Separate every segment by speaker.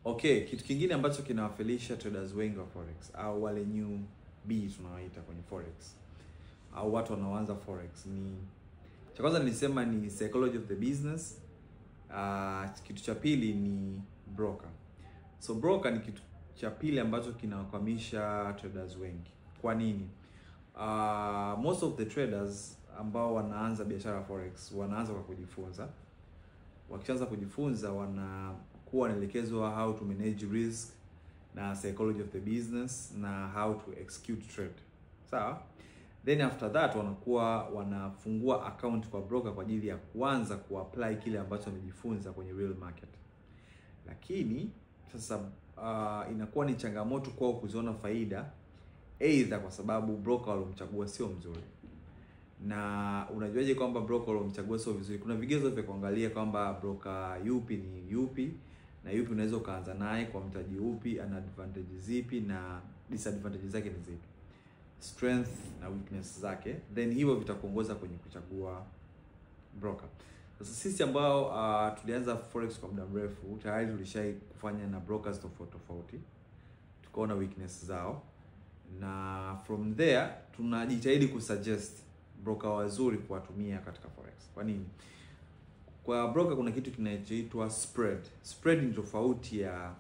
Speaker 1: Okay, kitu kingine ambacho kinawafelisha traders wengi wa forex au wale new B tunawaita kwenye forex au watu wanaoanza forex ni cha kwanza nilisema ni psychology of the business. Kitu cha pili ni broker. So broker ni kitu cha pili ambacho kinawakwamisha traders wengi. Kwa nini? Most of the traders ambao wanaanza biashara forex wanaanza kwa kujifunza. Wakianza kujifunza wanakuwa wanaelekezwa how to manage risk na psychology of the business na how to execute trade. Sawa? Then after that wanakuwa wanafungua account kwa broker kwa ajili ya kuanza kuapply kile ambacho wamejifunza kwenye real market. Lakini sasa inakuwa ni changamoto kwao kuziona faida, either kwa sababu broker walomchagua sio mzuri. Na unajuaje kwamba broker walomchagua sio vizuri? Kuna vigezo vya kuangalia kwamba broker yupi ni yupi na yupi unaweza kaanza naye kwa mtaji upi, ana advantages zipi na disadvantages zake ni zipi, strength na weakness zake, then hivyo vitakuongoza kwenye kuchagua broker. Sasa sisi ambao tulianza forex kwa muda mrefu tayari tulishai kufanya na brokers tofauti, tukaona weakness zao, na from there tunajitahidi kusuggest broker wazuri kuwatumia katika forex. Kwa nini? Kwa broker kuna kitu kinachoitwa spread. Spread ni tofauti ya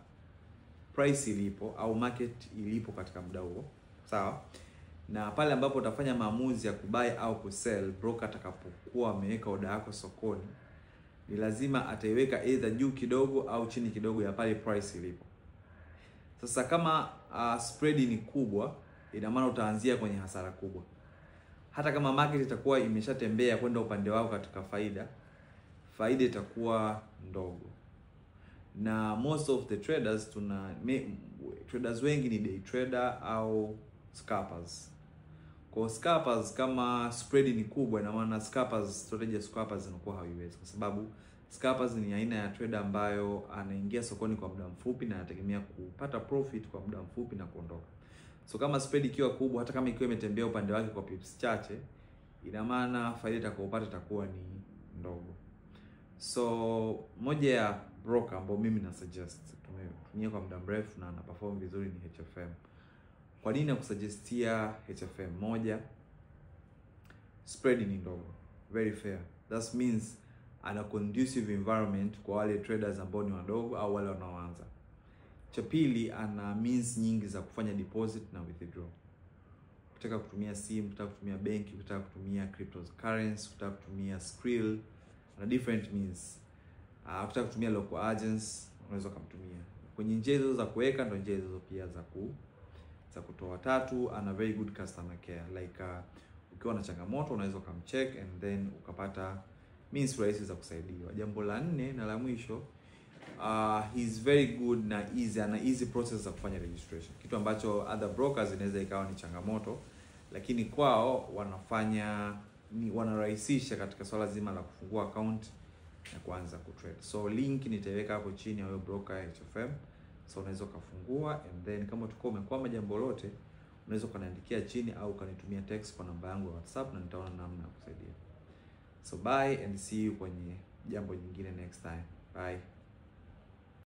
Speaker 1: price ilipo au market ilipo katika muda huo. Sawa? Na pale ambapo utafanya maamuzi ya kubuy au kusell, broker atakapokuwa ameweka order yako sokoni, ni lazima ataiweka either juu kidogo au chini kidogo ya pale price ilipo. Sasa kama spread ni kubwa, ina maana utaanzia kwenye hasara kubwa. Hata kama market itakuwa imeshatembea kwenda upande wao katika faida itakuwa ndogo. Na most of the traders traders wengi ni day trader au scalpers. Kwa scalpers kama spread ni kubwa, ina maana strategy ya scalpers inakuwa haiwezi, kwa sababu scalpers ni aina ya trader ambayo anaingia sokoni kwa muda mfupi na anategemea kupata profit kwa muda mfupi na kuondoka. So kama spread ikiwa kubwa, hata kama ikiwa imetembea upande wake kwa pips chache, ina maana faida itakayopata itakuwa ni ndogo. So moja ya broker ambao mimi na suggest tumetumia kwa muda mrefu na ana perform vizuri ni HFM. Kwa nini nakusuggestia HFM? Moja, spread ni ndogo, very fair. That means ana conducive environment kwa wale traders ambao ni wadogo au wale wanaoanza. Cha pili, ana means nyingi za kufanya deposit na withdraw. Ukitaka kutumia simu, ukitaka kutumia benki, ukitaka kutumia cryptocurrency, ukitaka kutumia Skrill, na different means. Ukitaka kutumia local agents, unaweza kumtumia. Kwenye njia hizo za kuweka ndio njia hizo pia za kutoa. Tatu, ana very good customer care. Like ukiwa na changamoto unaweza kumcheck and then ukapata means rahisi za kusaidiwa. Jambo la nne na la mwisho, he's very good na easy process za kufanya registration. Kitu ambacho other brokers inaweza ikawa ni changamoto, lakini kwao wanarahisisha katika swala zima la kufungua account na kuanza kutrade. So link nitaweka hapo chini ya huyo broker HFM. So unaweza kufungua and then kama utakuwa umekwama jambo lote, unaweza kuniandikia chini au kanitumia text kwa namba yangu ya WhatsApp na nitaona namna ya kusaidia. So bye and see you kwenye jambo jingine next time. Bye.